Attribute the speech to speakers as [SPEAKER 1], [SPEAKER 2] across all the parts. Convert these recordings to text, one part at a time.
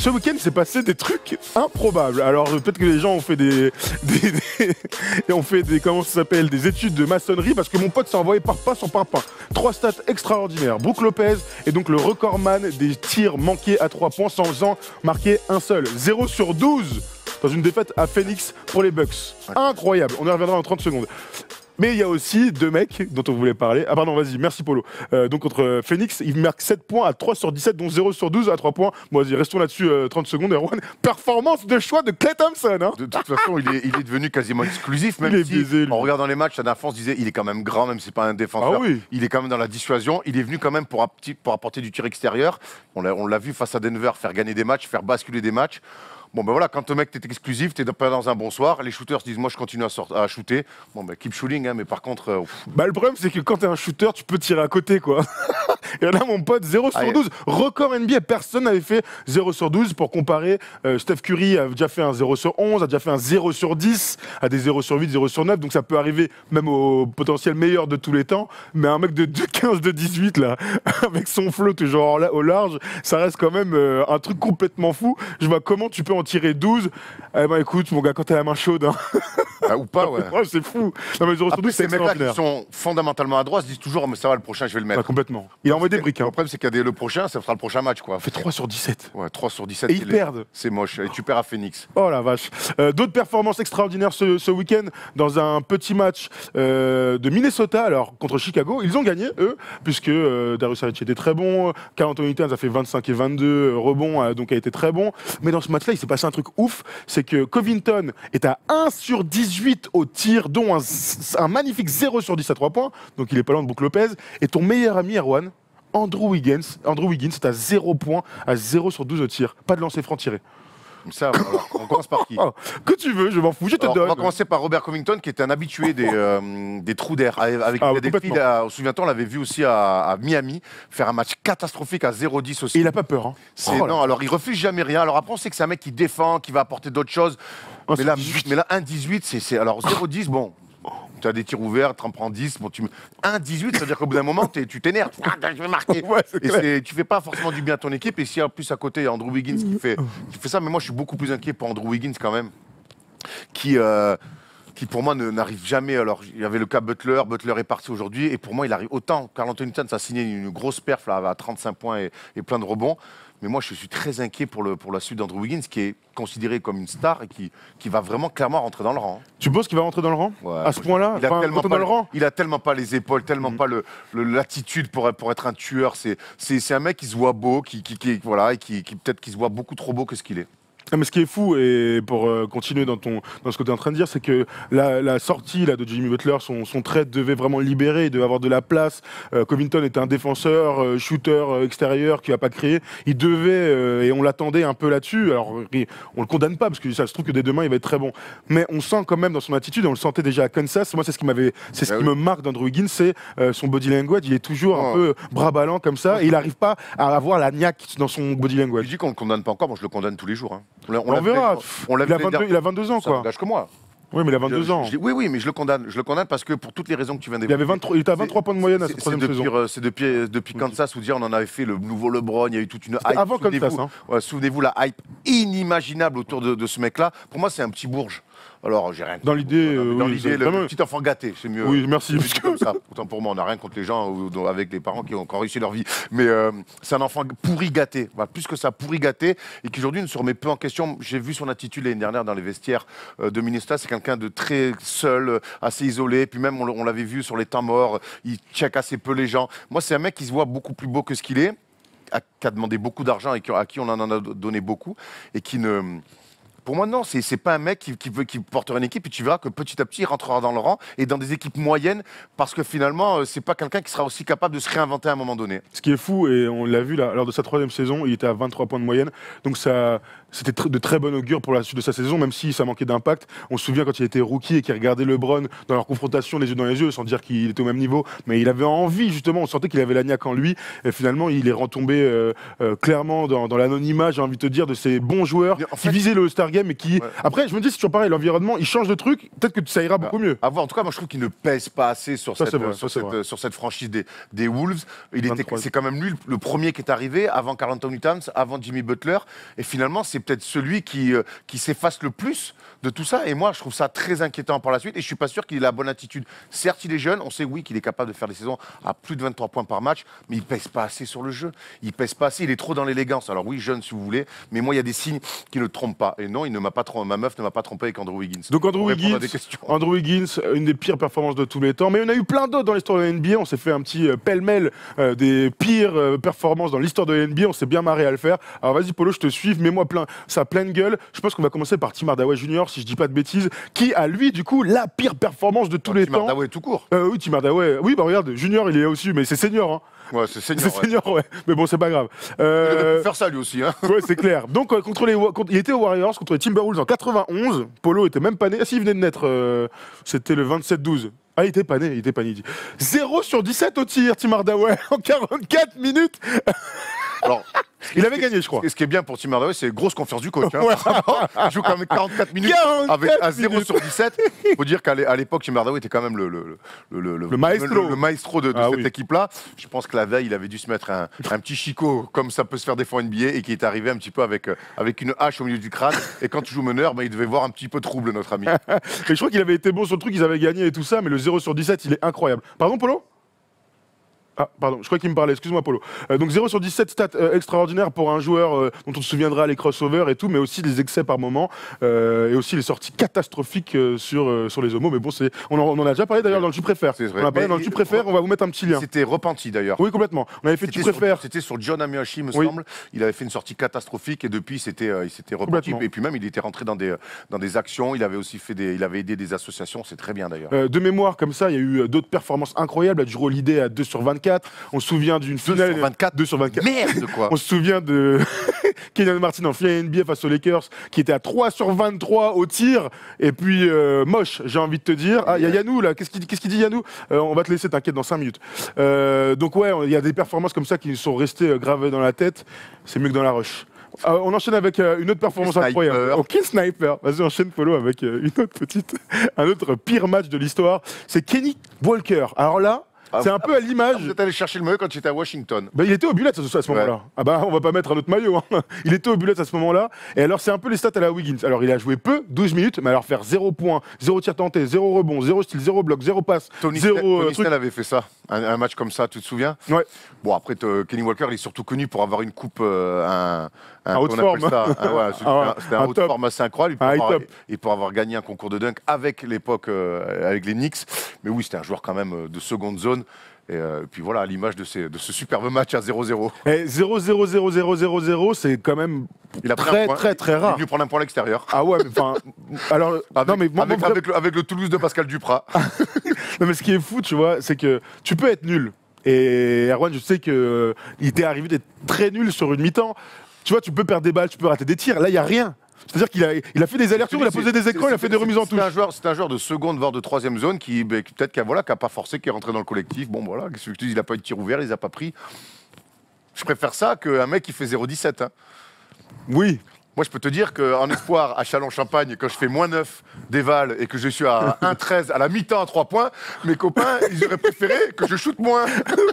[SPEAKER 1] Ce week-end, s'est passé des trucs improbables. Alors, peut-être que les gens ont fait comment ça s'appelle, des études de maçonnerie, parce que mon pote s'est envoyé par pas son parpaing. 3 stats extraordinaires. Brook Lopez est donc le recordman des tirs manqués à 3 points sans en marquer un seul. 0 sur 12 dans une défaite à Phoenix pour les Bucks. Incroyable. On y reviendra en 30 secondes. Mais il y a aussi 2 mecs dont on voulait parler. Ah pardon, vas-y, merci Polo. Donc contre Phoenix, il marque 7 points à 3 sur 17, dont 0 sur 12 à 3 points. Bon, vas-y, restons là-dessus 30 secondes. Erwan, performance de choix de Klay Thompson. Hein.
[SPEAKER 2] De toute façon, il est devenu quasiment exclusif. Même si, en regardant les matchs, la dernière fois, on se disait il est quand même grand, même si c'est pas un défenseur.
[SPEAKER 1] Ah oui.
[SPEAKER 2] Il est quand même dans la dissuasion. Il est venu quand même pour apporter du tir extérieur. On l'a vu face à Denver faire gagner des matchs, faire basculer des matchs. Bon ben voilà, quand le mec t'es exclusif, t'es pas dans un bon soir, les shooters se disent moi je continue à shooter. Bon ben keep shooting, hein, mais par contre...
[SPEAKER 1] Bah le problème c'est que quand t'es un shooter, tu peux tirer à côté quoi. Et là mon pote, 0 sur 12, record NBA, personne n'avait fait 0 sur 12. Pour comparer, Steph Curry a déjà fait un 0 sur 11, a déjà fait un 0 sur 10, a des 0 sur 8, 0 sur 9, donc ça peut arriver même au potentiel meilleur de tous les temps. Mais un mec de 15, de 18 là, avec son flow toujours au large, ça reste quand même un truc complètement fou. Je vois comment tu peux en tirer 12. Eh ben écoute mon gars, quand t'as la main chaude, hein.
[SPEAKER 2] Ah, ou pas, ouais.
[SPEAKER 1] Ouais, c'est fou. Non mais 0 sur 12, c'est
[SPEAKER 2] ces mecs-là qui sont fondamentalement à droite se disent toujours mais ça va, le prochain je vais le mettre.
[SPEAKER 1] Ah, complètement. Il a envoyé des briques. Hein.
[SPEAKER 2] Le problème c'est qu'il y a le prochain, ça sera le prochain match quoi.
[SPEAKER 1] Il fait 3 sur 17.
[SPEAKER 2] Ouais, 3 sur 17.
[SPEAKER 1] Et ils perdent.
[SPEAKER 2] C'est moche. Et tu perds à Phoenix.
[SPEAKER 1] Oh la vache. D'autres performances extraordinaires ce week-end dans un petit match de Minnesota, alors contre Chicago. Ils ont gagné, eux, puisque Darius Saric était très bon. Karl Anthony Towns a fait 25 et 22 rebonds, donc a été très bon. Mais dans ce match-là, il s'est passé un truc ouf. C'est que Covington est à 1 sur 18 au tir, dont un magnifique 0 sur 10 à 3 points. Donc il est pas loin de Brook Lopez. Et ton meilleur ami, Erwan, Andrew Wiggins est à 0 points, à 0 sur 12 au tir. Pas de lancer franc tiré.
[SPEAKER 2] Ça, alors, on commence par qui?
[SPEAKER 1] Que tu veux, je m'en fous, je te donne.
[SPEAKER 2] On va commencer par Robert Covington, qui était un habitué des trous d'air. Avec souviens-toi, on l'avait vu aussi à Miami faire un match catastrophique à 0-10 aussi.
[SPEAKER 1] Et il n'a pas peur. Hein.
[SPEAKER 2] Non, alors il refuse jamais rien. Alors après, on sait que c'est un mec qui défend, qui va apporter d'autres choses. Mais là, 1-18, c'est. Alors 0-10, bon. Tu as des tirs ouverts, tu en prends 10, bon, 1-18, ça veut dire qu'au bout d'un moment, tu t'énerves. Je vais marquer. Ouais, et tu fais pas forcément du bien à ton équipe. Et si en plus à côté, il y a Andrew Wiggins qui fait ça, mais moi je suis beaucoup plus inquiet pour Andrew Wiggins quand même, qui pour moi n'arrive jamais. Alors il y avait le cas Butler est parti aujourd'hui, et pour moi il arrive autant. Karl Anthony Towns a signé une grosse perf là, à 35 points et plein de rebonds. Mais moi, je suis très inquiet pour la suite d'Andrew Wiggins, qui est considéré comme une star et qui va vraiment clairement rentrer dans le rang.
[SPEAKER 1] Tu penses qu'il va rentrer dans le rang à ce point-là?
[SPEAKER 2] Il a tellement pas les épaules, tellement pas l'attitude pour être un tueur. C'est un mec qui se voit beau, qui peut-être qui se voit beaucoup trop beau que ce qu'il est.
[SPEAKER 1] Ah, mais ce qui est fou, et pour continuer dans ce que tu es en train de dire, c'est que la sortie là, de Jimmy Butler, son trade devait vraiment libérer, il devait avoir de la place. Covington était un défenseur, shooter extérieur qui n'a pas créé. Il devait, et on l'attendait un peu là-dessus. Alors, on le condamne pas, parce que ça se trouve que dès demain, il va être très bon. Mais on sent quand même dans son attitude, on le sentait déjà à Kansas. Moi, c'est ce qui me marque d'Andrew Wiggins, c'est son body language. Il est toujours un peu bras ballants comme ça, et il n'arrive pas à avoir la niaque dans son body language.
[SPEAKER 2] Je dis qu'on le condamne pas encore, moi je le condamne tous les jours. Hein.
[SPEAKER 1] On verra. Il a 22 ans, quoi.
[SPEAKER 2] Ça n'engage que moi.
[SPEAKER 1] Oui, mais il a 22 ans.
[SPEAKER 2] Oui, mais je le condamne. Je le condamne parce que pour toutes les raisons que tu viens d'évoquer.
[SPEAKER 1] Il était à 23 points de moyenne à cette troisième saison.
[SPEAKER 2] C'est depuis Kansas, où dire on en avait fait le nouveau LeBron, il y a eu toute une hype.
[SPEAKER 1] Avant Kansas, hein.
[SPEAKER 2] Souvenez-vous la hype inimaginable autour de ce mec-là. Pour moi, c'est un petit bourge. Alors, j'ai rien contre.
[SPEAKER 1] Dans l'idée,
[SPEAKER 2] le petit enfant gâté, c'est mieux.
[SPEAKER 1] Oui, merci.
[SPEAKER 2] Comme ça. Autant pour moi, on n'a rien contre les gens avec des parents qui ont encore réussi leur vie. Mais c'est un enfant pourri gâté. Voilà, plus que ça, pourri gâté. Et qui aujourd'hui ne se remet peu en question. J'ai vu son attitude l'année dernière dans les vestiaires de Minnesota. C'est quelqu'un de très seul, assez isolé. Puis même, on l'avait vu sur les temps morts. Il check assez peu les gens. Moi, c'est un mec qui se voit beaucoup plus beau que ce qu'il est, qui a demandé beaucoup d'argent et à qui on en a donné beaucoup. Et qui ne. Pour moi, non, c'est pas un mec qui portera une équipe, et tu verras que petit à petit, il rentrera dans le rang et dans des équipes moyennes, parce que finalement, c'est pas quelqu'un qui sera aussi capable de se réinventer à un moment donné.
[SPEAKER 1] Ce qui est fou, et on l'a vu là, lors de sa troisième saison, il était à 23 points de moyenne, donc ça c'était de très bon augure pour la suite de sa saison, même si ça manquait d'impact. On se souvient quand il était rookie et qu'il regardait LeBron dans leur confrontation les yeux dans les yeux, sans dire qu'il était au même niveau, mais il avait envie justement, on sentait qu'il avait la niaque en lui, et finalement il est retombé clairement dans l'anonymat, j'ai envie de te dire, de ces bons joueurs qui visaient le All-Star Game et qui... Après, je me dis, c'est toujours pareil, l'environnement, il change de truc, peut-être que ça ira beaucoup mieux.
[SPEAKER 2] À voir. En tout cas, moi je trouve qu'il ne pèse pas assez sur cette franchise des Wolves. C'est quand même lui le premier qui est arrivé, avant Karl Anthony Towns, avant Jimmy Butler, et finalement c'est peut-être celui qui s'efface le plus de tout ça, et moi je trouve ça très inquiétant par la suite, et je suis pas sûr qu'il ait la bonne attitude. Certes il est jeune, on sait oui qu'il est capable de faire des saisons à plus de 23 points par match, mais il pèse pas assez sur le jeu, il pèse pas assez, il est trop dans l'élégance. Alors oui, jeune si vous voulez, mais moi il y a des signes qui ne trompent pas, et non, ma meuf ne m'a pas trompé avec Andrew Wiggins.
[SPEAKER 1] Donc Andrew Wiggins, une des pires performances de tous les temps, mais on a eu plein d'autres dans l'histoire de la NBA, on s'est fait un petit pêle-mêle des pires performances dans l'histoire de la NBA, on s'est bien marré à le faire. Alors vas-y Polo, je te suis, mets-moi ça pleine gueule. Je pense qu'on va commencer par Tim Hardaway Jr., si je dis pas de bêtises, qui a lui du coup la pire performance de tous les temps.
[SPEAKER 2] Tim Hardaway tout court.
[SPEAKER 1] Oui, Tim Hardaway. Oui, bah regarde, Junior il est aussi, mais c'est senior. Hein.
[SPEAKER 2] Ouais, c'est senior.
[SPEAKER 1] C'est senior, ouais. Mais bon, c'est pas grave.
[SPEAKER 2] Il aurait pu faire ça lui aussi. Hein.
[SPEAKER 1] Ouais, c'est clair. Donc il était aux Warriors contre les Timberwolves en 91. Polo était même pas né. Ah si, il venait de naître. C'était le 27-12. Ah, il était pas né, il était pas né. 0 sur 17 au tir, Tim Hardaway, en 44 minutes.
[SPEAKER 2] Alors,
[SPEAKER 1] il avait gagné, je crois.
[SPEAKER 2] Ce qui est bien pour Tim Hardaway, c'est grosse confiance du coach. Hein. Ouais. Il joue quand même 44 minutes avec un 0 sur 17. Il faut dire qu'à l'époque, Tim Hardaway était quand même le maestro de cette équipe-là. Je pense que la veille, il avait dû se mettre un petit chicot, comme ça peut se faire des fois en NBA, et qui est arrivé un petit peu avec une hache au milieu du crâne. Et quand tu joues meneur, il devait voir un petit peu trouble, notre ami.
[SPEAKER 1] Et je crois qu'il avait été bon sur le truc, ils avaient gagné et tout ça, mais le 0 sur 17, il est incroyable. Pardon, Polo ? Ah, pardon, je crois qu'il me parlait, excuse-moi Polo. Donc 0 sur 17, stats extraordinaires pour un joueur dont on se souviendra, les crossovers et tout, mais aussi des excès par moment, et aussi les sorties catastrophiques sur les homos. Mais bon, on en a déjà parlé d'ailleurs dans le Tu préfères. On a parlé dans le Tu préfères, on va vous mettre un petit lien.
[SPEAKER 2] C'était repenti d'ailleurs.
[SPEAKER 1] Oui, complètement. On avait fait Tu préfères.
[SPEAKER 2] C'était sur John Amiashi, me semble. Il avait fait une sortie catastrophique et depuis, il s'était repenti. Et puis même, il était rentré dans des actions, il avait aussi il avait aidé des associations, c'est très bien d'ailleurs.
[SPEAKER 1] De mémoire, comme ça, il y a eu d'autres performances incroyables. Drew Holiday à 2 sur 24. On se souvient d'une finale.
[SPEAKER 2] 2 sur 24. Merde, quoi.
[SPEAKER 1] On se souvient de Kenyon Martin en finale NBA face aux Lakers, qui était à 3 sur 23 au tir. Et puis, moche, j'ai envie de te dire. Ah, il y a Yannou, là. Qu'est-ce qu'il dit, Yannou? On va te laisser, t'inquiète, dans 5 minutes. Donc, ouais, il y a des performances comme ça qui sont restées gravées dans la tête. C'est mieux que dans la rush. On enchaîne avec une autre performance incroyable. Ok, sniper. Vas-y, enchaîne, Polo, avec un autre pire match de l'histoire. C'est Kenny Walker. Alors là, c'est un peu à l'image.
[SPEAKER 2] Vous êtes allé chercher le maillot quand j'étais à Washington.
[SPEAKER 1] Bah, il était au Bullets à ce moment-là. Ouais. Ah bah on va pas mettre un autre maillot. Hein. Il était au Bullets à ce moment-là. Et alors c'est un peu les stats à la Wiggins. Alors il a joué peu, 12 minutes, mais alors faire 0 points, 0 tir tenté, 0 rebond, 0 steal, 0 bloc, 0 passe,
[SPEAKER 2] Tony
[SPEAKER 1] 0
[SPEAKER 2] Snell avait fait ça, un match comme ça, tu te souviens?
[SPEAKER 1] Ouais.
[SPEAKER 2] Bon après Kenny Walker il est surtout connu pour avoir une coupe
[SPEAKER 1] un haute forme.
[SPEAKER 2] C'était un haute forme assez incroyable. Et pour avoir gagné un concours de dunk avec l'époque avec les Knicks. Mais oui, c'était un joueur quand même de seconde zone. Et puis voilà, à l'image de ce superbe match à 0-0.
[SPEAKER 1] 0-0-0-0-0-0, c'est quand même très rare.
[SPEAKER 2] Il est venu prendre un point à l'extérieur.
[SPEAKER 1] Ah ouais, mais enfin. Alors,
[SPEAKER 2] avec le Toulouse de Pascal Duprat.
[SPEAKER 1] Non, mais ce qui est fou, tu vois, c'est que tu peux être nul. Et Erwan, je sais qu'il t'est arrivé d'être très nul sur une mi-temps. Tu vois, tu peux perdre des balles, tu peux rater des tirs. Là, il n'y a rien. C'est-à-dire qu'il a fait des allers-retours, il a posé des écrans, il a fait des remises en touche.
[SPEAKER 2] C'est un joueur de seconde, voire de troisième zone qui peut-être qui a pas forcé, qui est rentré dans le collectif. Bon, voilà, il n'a pas eu de tir ouvert, il les a pas pris. Je préfère ça qu'un mec qui fait 0,17. Hein.
[SPEAKER 1] Oui.
[SPEAKER 2] Moi, je peux te dire qu'en espoir, à Châlons-Champagne, quand je fais -9 d'éval et que je suis à 1,13 à la mi-temps à 3 points, mes copains, ils auraient préféré que je shoote moins.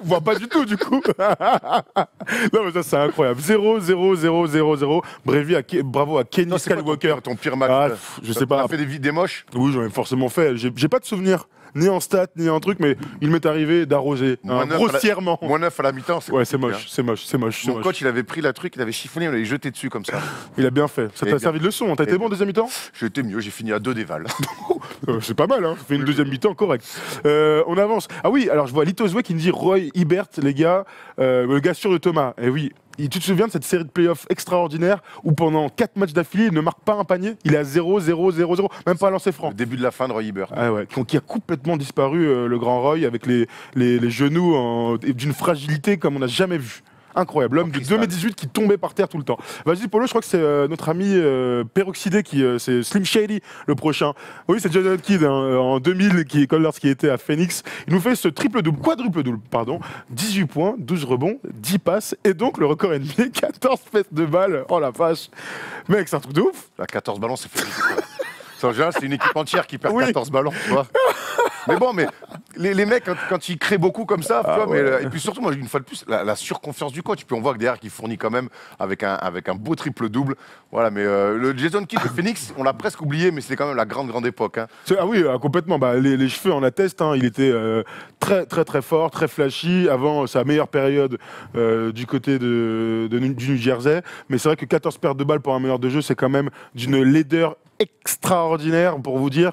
[SPEAKER 1] Voire pas du tout, du coup. Non, mais ça, c'est incroyable. 0-0-0-0-0. Bravo à Kenny Skywalker.
[SPEAKER 2] Ton pire match.
[SPEAKER 1] Je sais pas.
[SPEAKER 2] Tu as fait des moches?
[SPEAKER 1] Oui, j'en ai forcément fait. J'ai pas de souvenir. Ni en stats, ni en truc, mais il m'est arrivé d'arroser grossièrement.
[SPEAKER 2] -9 à la mi-temps,
[SPEAKER 1] ouais, c'est moche, c'est moche.
[SPEAKER 2] Mon coach, il avait pris la truc, il avait chiffonné, il l'avait jeté dessus comme ça.
[SPEAKER 1] Il a bien fait. Ça t'a servi de leçon. T'as été bon deuxième mi-temps?
[SPEAKER 2] J'ai été mieux, j'ai fini à 2 d'éval.
[SPEAKER 1] C'est pas mal, hein. Fait une deuxième mi-temps correcte. On avance. Ah oui, alors je vois Lito Zoué qui me dit Roy Hibbert, les gars, le gars sûr de Thomas. Et oui. Tu te souviens de cette série de playoffs extraordinaire où pendant 4 matchs d'affilée, il ne marque pas un panier? Il est à 0-0-0-0, même pas un lancer franc.
[SPEAKER 2] Le début de la fin de Roy Hibbert.
[SPEAKER 1] Ah ouais, qui a complètement disparu, le grand Roy, avec les genoux d'une fragilité comme on n'a jamais vu. incroyable. L'homme de 2018 qui tombait par terre tout le temps. Vas-y, Polo, je crois que c'est notre ami peroxydé c'est Slim Shady le prochain. Oui, c'est Jason Kidd en 2000 lorsqu'il était à Phoenix. Il nous fait ce quadruple-double, pardon. 18 points, 12 rebonds, 10 passes et donc le record NBA, 14 fêtes de balles. Oh la vache. Mec, c'est un truc de ouf.
[SPEAKER 2] 14 ballons, c'est fou. En général, c'est une équipe entière qui perd 14 ballons, tu vois. Mais bon, mais les mecs, quand ils créent beaucoup comme ça, tu vois, ouais. Et puis surtout, moi, une fois de plus, la surconfiance du coach. Puis on voit que derrière, qu'il fournit quand même avec un beau triple-double. Voilà, mais le Jason Kidd de Phoenix, on l'a presque oublié, mais c'était quand même la grande époque. Hein.
[SPEAKER 1] Ah oui, complètement. Bah, les cheveux en attestent. Hein. Il était très fort, très flashy, avant sa meilleure période du côté du New Jersey. Mais c'est vrai que 14 pertes de balles pour un meneur de jeu, c'est quand même d'une laideur extraordinaire pour vous dire,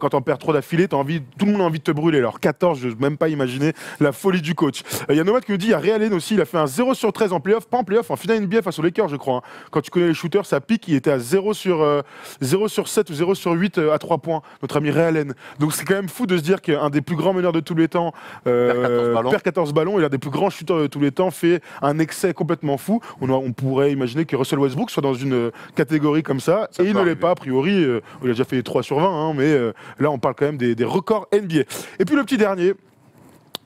[SPEAKER 1] quand on perd trop d'affilée, tout le monde a envie de te brûler. Alors 14, je n'ose même pas imaginer la folie du coach. Il y a Nomad qui nous dit, il y a Ray Allen aussi, il a fait un 0 sur 13 en playoff, pas en playoff, en finale NBA face aux Lakers, je crois. Hein. Quand tu connais les shooters, ça pique, il était à 0 sur 7 ou 0 sur 8 à 3 points, notre ami Ray Allen. Donc c'est quand même fou de se dire qu'un des plus grands meneurs de tous les temps perd 14 ballons, et l'un des plus grands shooters de tous les temps fait un excès complètement fou. On pourrait imaginer que Russell Westbrook soit dans une catégorie comme ça et il ne l'est pas, a priori. Il a déjà fait 3 sur 20, hein, mais là on parle quand même des records NBA. Et puis le petit dernier,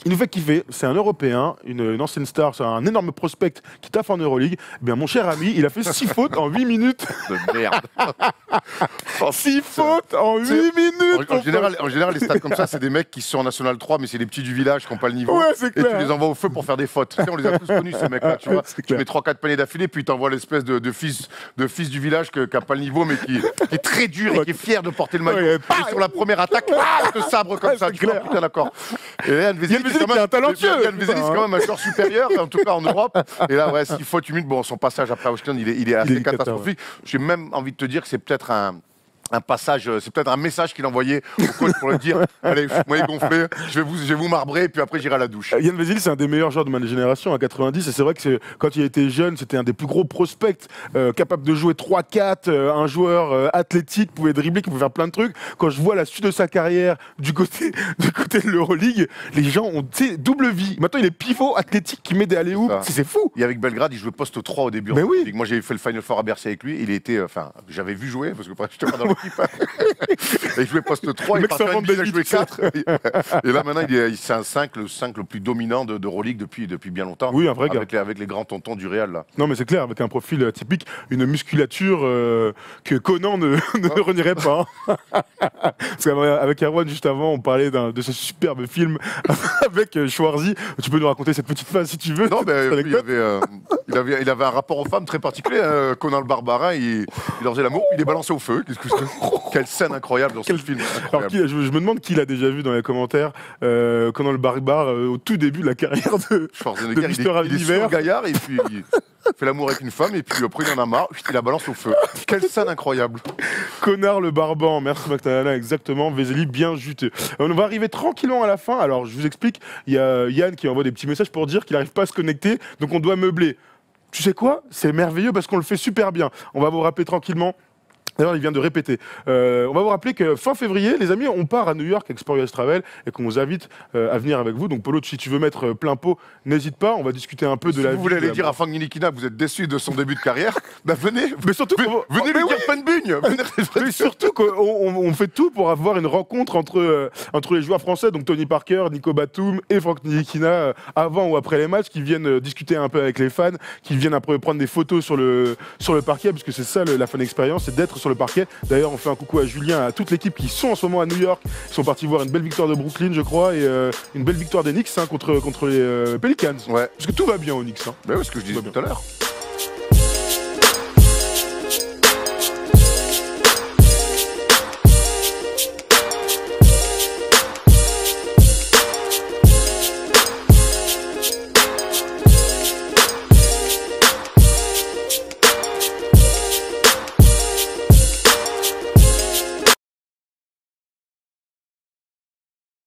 [SPEAKER 1] il nous fait kiffer, c'est un Européen, une ancienne star, c'est un énorme prospect qui taffe en Euroleague. Eh bien mon cher ami, il a fait 6 fautes en 8 minutes.
[SPEAKER 2] De merde.
[SPEAKER 1] 6 fautes en 8 minutes.
[SPEAKER 2] En général, les stats comme ça, c'est des mecs qui sont en National 3, mais c'est des petits du village qui n'ont pas le niveau.
[SPEAKER 1] Ouais, c'est clair.
[SPEAKER 2] Et tu les envoies au feu pour faire des fautes. Tu sais, on les a tous connus, ces mecs-là, tu vois. Tu mets 3-4 paniers d'affilée, puis tu envoies l'espèce de fils du village qui n'a pas le niveau, mais qui est très dur et qui est fier de porter le maillot. Et sur la première attaque, il te sabre comme ça. Tu vois, putain, d'accord. Et Yann Vezeli, c'est quand même un joueur supérieur, en tout cas en Europe. Et là, ouais, 6 fautes humides. Bon, son passage après Washington, il est assez catastrophique. J'ai même envie de te dire que c'est peut-être un passage, c'est peut-être un message qu'il envoyait au coach pour lui dire allez, moi gonflé, je vais vous marbrer, et puis après j'irai à la douche.
[SPEAKER 1] Yann Vezeli, c'est un des meilleurs joueurs de ma génération à 90, et c'est vrai que quand il était jeune, c'était un des plus gros prospects, capable de jouer 3-4, un joueur athlétique, pouvait dribbler, qui pouvait faire plein de trucs. Quand je vois la suite de sa carrière du côté de l'Euroleague, les gens ont double vie. Maintenant, il est pivot athlétique qui met des alley-oops, c'est fou.
[SPEAKER 2] Et avec Belgrade, il jouait poste 3 au début.
[SPEAKER 1] Mais oui.
[SPEAKER 2] Moi, j'avais fait le Final Four à Bercy avec lui. Il était, j'avais vu jouer parce que je n'étais pas dans l'équipe. Il jouait poste 3, il partait en NBA, il a joué 4. Et là, maintenant, c'est un 5, le 5 le plus dominant de Euroleague depuis bien longtemps.
[SPEAKER 1] Oui, un vrai gars.
[SPEAKER 2] Avec les grands tontons du Real. Là.
[SPEAKER 1] Non, mais c'est clair, avec un profil typique, une musculature que Conan ne renierait pas. Parce qu'avec Erwan, juste avant, on parlait de ce superbe film avec Schwarzy. Tu peux nous raconter cette petite phase si tu veux.
[SPEAKER 2] Non, mais il avait un rapport aux femmes très particulier. Conan le Barbarin, il leur faisait l'amour, il est balancé au feu. Quelle scène incroyable dans ce film.
[SPEAKER 1] Alors, je me demande qui l'a déjà vu dans les commentaires. Conan le Barbare, au tout début de la carrière de Mister Univers.
[SPEAKER 2] Il est gaillard et puis il fait l'amour avec une femme et puis après il en a marre, il la balance au feu. Quelle scène incroyable.
[SPEAKER 1] Connard le Barban, merci Magdalena, exactement. Vezeli bien juteux. On va arriver tranquillement à la fin. Alors je vous explique, il y a Yann qui envoie des petits messages pour dire qu'il n'arrive pas à se connecter, donc on doit meubler. Tu sais quoi? C'est merveilleux parce qu'on le fait super bien. On va vous rappeler tranquillement. D'ailleurs, il vient de répéter. On va vous rappeler que fin février, les amis, on part à New York avec Sport US Travel et qu'on vous invite à venir avec vous. Donc, Polo, si tu veux mettre plein pot, n'hésite pas. On va discuter un peu de la vie.
[SPEAKER 2] Si vous voulez aller dire à Franck Nilikina que vous êtes déçu de son début de carrière, bah venez.
[SPEAKER 1] Mais surtout,
[SPEAKER 2] venez lui dire plein de bugne.
[SPEAKER 1] Mais surtout qu'on fait tout pour avoir une rencontre entre les joueurs français, donc Tony Parker, Nico Batum et Franck Nilikina, avant ou après les matchs, qui viennent discuter un peu avec les fans, qui viennent après prendre des photos sur le parquet, parce que c'est ça la fan expérience, c'est d'être sur le parquet. D'ailleurs, on fait un coucou à Julien, à toute l'équipe qui sont en ce moment à New York. Ils sont partis voir une belle victoire de Brooklyn, je crois, et une belle victoire des Knicks contre les Pelicans.
[SPEAKER 2] Ouais.
[SPEAKER 1] Parce que tout va bien aux Knicks. Hein.
[SPEAKER 2] Bah oui, ce que je disais tout à l'heure.